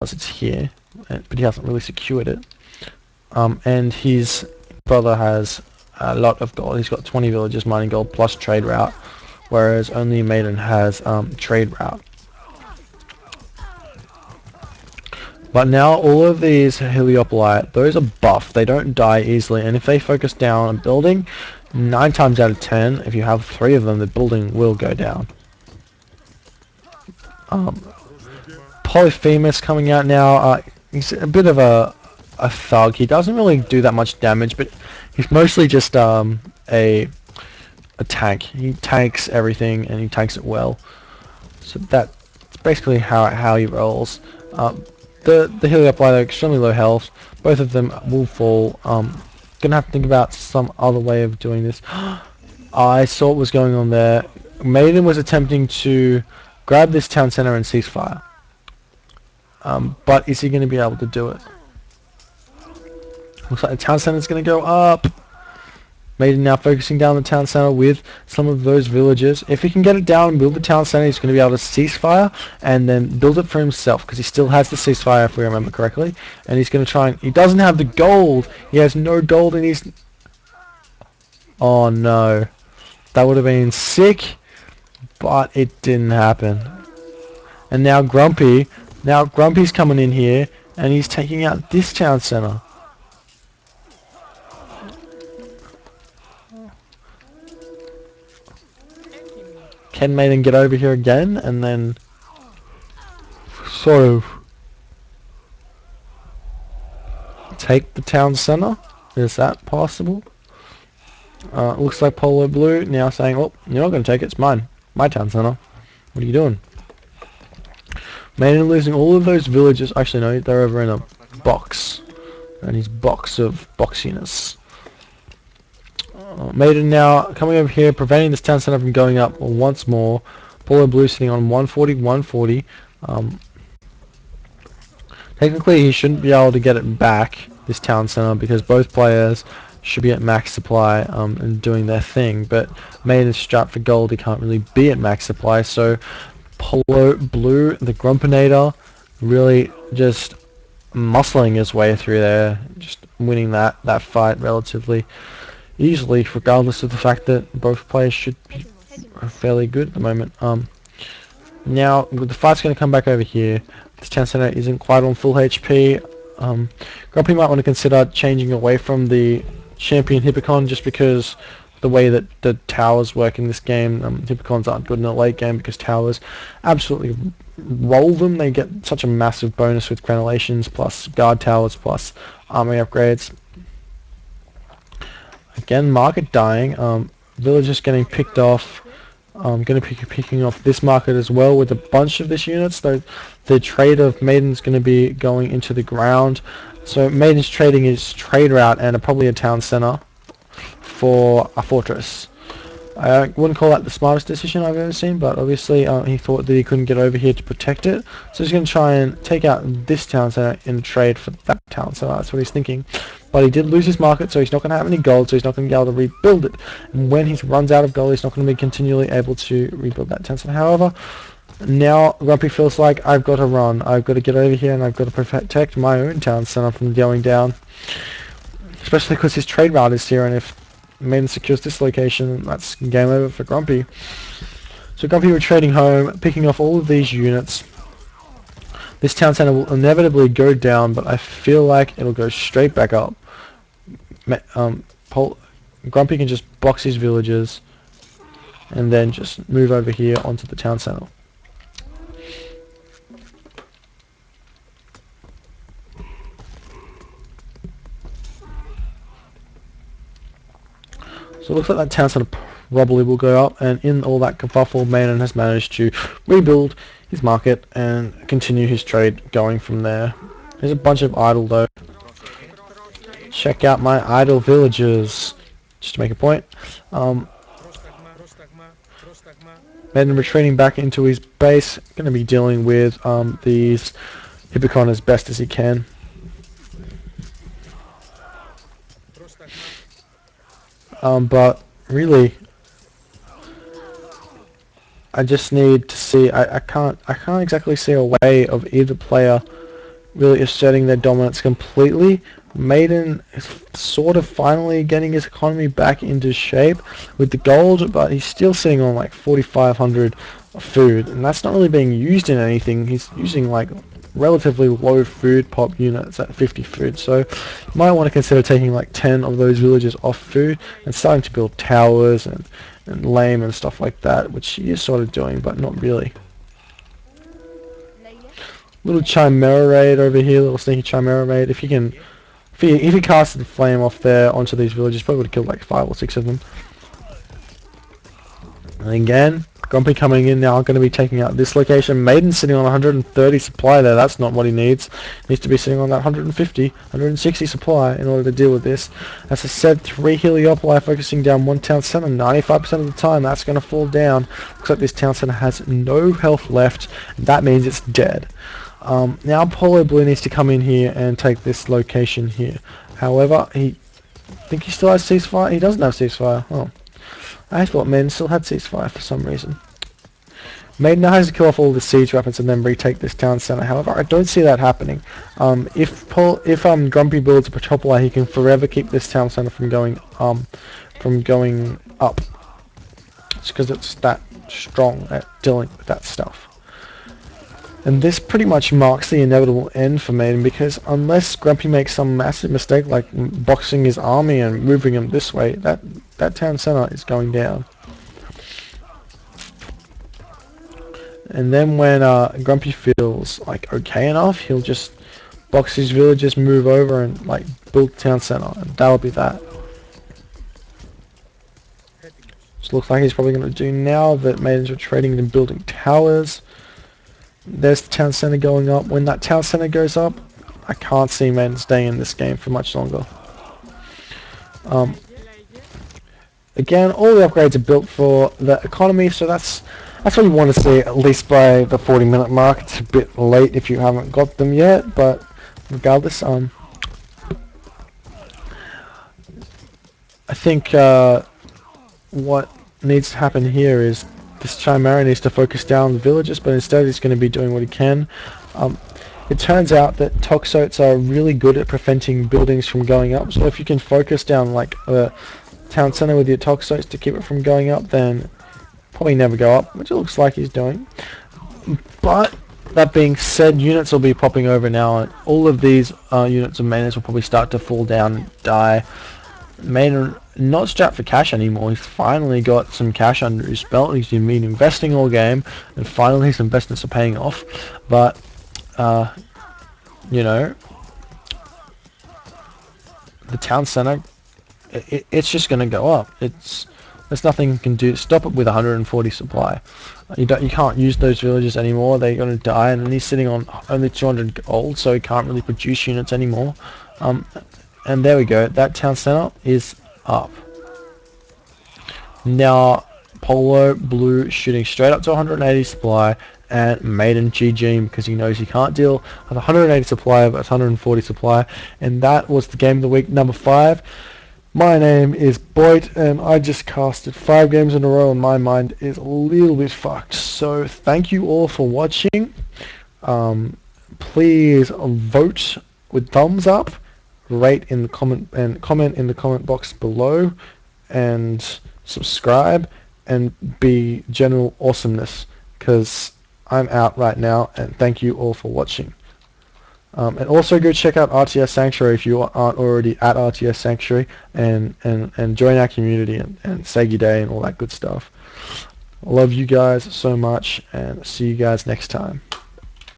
it's here, but he hasn't really secured it. And his brother has a lot of gold. He's got 20 villages mining gold plus trade route, whereas only Maiden has trade route. But now all of these Heliopolite, those are buffed. They don't die easily, and if they focus down on building, 9 times out of 10, if you have 3 of them, the building will go down. Polyphemus coming out now. He's a bit of a thug. He doesn't really do that much damage, but he's mostly just a tank. He tanks everything, and he tanks it well. So that's basically how he rolls. The Heliopolite are extremely low health. Both of them will fall. Gonna have to think about some other way of doing this. I saw what was going on there. Maiden was attempting to grab this town center and cease fire. But is he going to be able to do it? Looks like the town center is going to go up. Maiden now focusing down the town center with some of those villages. If he can get it down and build the town center, he's going to be able to cease fire and then build it for himself, because he still has the ceasefire, if we remember correctly. And he's going to try and... He doesn't have the gold. He has no gold in his... Oh no. That would have been sick, but it didn't happen. And now Grumpy... Now Grumpy's coming in here and he's taking out this town center. Can Maiden get over here again and then sort of take the town center? Is that possible? Looks like Polo Blue now saying, "Oh, you're not going to take it. It's mine. My town center. What are you doing?" Maiden losing all of those villages. Actually, no, they're over in a box. And his box of boxiness. Maiden now coming over here, preventing this town center from going up once more. Polo Blue sitting on 140, 140. Technically, he shouldn't be able to get it back, this town center, because both players should be at max supply and doing their thing. But Maiden's strapped for gold. He can't really be at max supply, so Polo Blue, the Grumpinator, really just muscling his way through there, just winning that fight relatively easily, regardless of the fact that both players should be fairly good at the moment. Now the fight's going to come back over here. This town center isn't quite on full HP. Grumpy might want to consider changing away from the champion Hippocon, just because the way that the towers work in this game. Hippocons aren't good in the late game because towers absolutely roll them. They get such a massive bonus with crenellations plus guard towers plus army upgrades. Again, market dying. Villagers getting picked off. Going to be picking off this market as well with a bunch of this units. Though the trade of Maiden's going to be going into the ground. So Maiden's trading his trade route and probably a town center for a fortress. I wouldn't call that the smartest decision I've ever seen, but obviously he thought that he couldn't get over here to protect it, so he's going to try and take out this town center in trade for that town center. That's what he's thinking. But he did lose his market, so he's not going to have any gold, so he's not going to be able to rebuild it. And when he runs out of gold, he's not going to be continually able to rebuild that town center. However, now Grumpy feels like, I've got to run. I've got to get over here and I've got to protect my own town center from going down. Especially because his trade route is here, and if Maiden secures this location, that's game over for Grumpy. So Grumpy retreating home, picking off all of these units. This town center will inevitably go down, but I feel like it'll go straight back up. Grumpy can just box his villages and then just move over here onto the town center. So it looks like that town center probably will go up, and in all that kerfuffle, Maiden has managed to rebuild his market and continue his trade going from there. There's a bunch of idle though. Check out my idle villages, just to make a point. Maiden retreating back into his base, going to be dealing with these Hippocon as best as he can. But really, I just need to see. I can't exactly see a way of either player really asserting their dominance completely. Maiden is sort of finally getting his economy back into shape with the gold, but he's still sitting on like 4,500 food, and that's not really being used in anything. He's using like relatively low food pop units at 50 food, so you might want to consider taking like 10 of those villages off food and starting to build towers and lame and stuff like that, which he is sort of doing, but not really. Little Chimera raid over here, little sneaky Chimera raid. If he casted the flame off there onto these villages, probably would have killed like 5 or 6 of them. And again, Grumpy coming in now, going to be taking out this location. Maiden sitting on 130 supply there. That's not what he needs. He needs to be sitting on that 150, 160 supply in order to deal with this. As I said, 3 Heliopoli focusing down 1 town center. 95% of the time, that's going to fall down. Looks like this town center has no health left. That means it's dead. Now Polo Blue needs to come in here and take this location here. However, I think he still has ceasefire. He doesn't have ceasefire. Oh. I thought Maiden still had ceasefire for some reason. Maiden now has to kill off all the siege weapons and then retake this town center. However, I don't see that happening. If Grumpy builds a Petropoli, he can forever keep this town center from going up. It's because it's that strong at dealing with that stuff. And this pretty much marks the inevitable end for Maiden, because unless Grumpy makes some massive mistake like boxing his army and moving him this way, that town center is going down. And then when Grumpy feels like okay enough, he'll just box his villagers, move over and like build town center, and that'll be that. Which looks like he's probably going to do now that Maiden's retreating and building towers. There's the town center going up. When that town center goes up, I can't see Maiden staying in this game for much longer. Again, all the upgrades are built for the economy, so that's what you want to see at least by the 40-minute mark. It's a bit late if you haven't got them yet, but regardless, I think what needs to happen here is this Chimera needs to focus down the villages, but instead he's going to be doing what he can. It turns out that Toxotes are really good at preventing buildings from going up, so if you can focus down like a town center with your Toxotes to keep it from going up, then probably never go up, which it looks like he's doing. But that being said, units will be popping over now, and all of these units of Maiden will probably start to fall down and die. Maiden not strapped for cash anymore. He's finally got some cash under his belt. He's been investing all game, and finally his investments are paying off. But you know, the town center, it's just going to go up. There's nothing you can do to stop it with 140 supply. You can't use those villages anymore. They're going to die, and then he's sitting on only 200 gold, so he can't really produce units anymore. And there we go. That town center is up. Now Polo Blue shooting straight up to 180 supply, and Maiden GGing because he knows he can't deal with 180 supply but 140 supply. And that was the game of the week, number 5. My name is Boyd, and I just casted 5 games in a row, and my mind is a little bit fucked. So thank you all for watching. Please vote with thumbs up, rate in the comment in the comment box below, and subscribe, and be general awesomeness, because I'm out right now, and thank you all for watching. And also go check out RTS Sanctuary if you aren't already at RTS Sanctuary, and join our community and say good day and all that good stuff. I love you guys so much, and see you guys next time.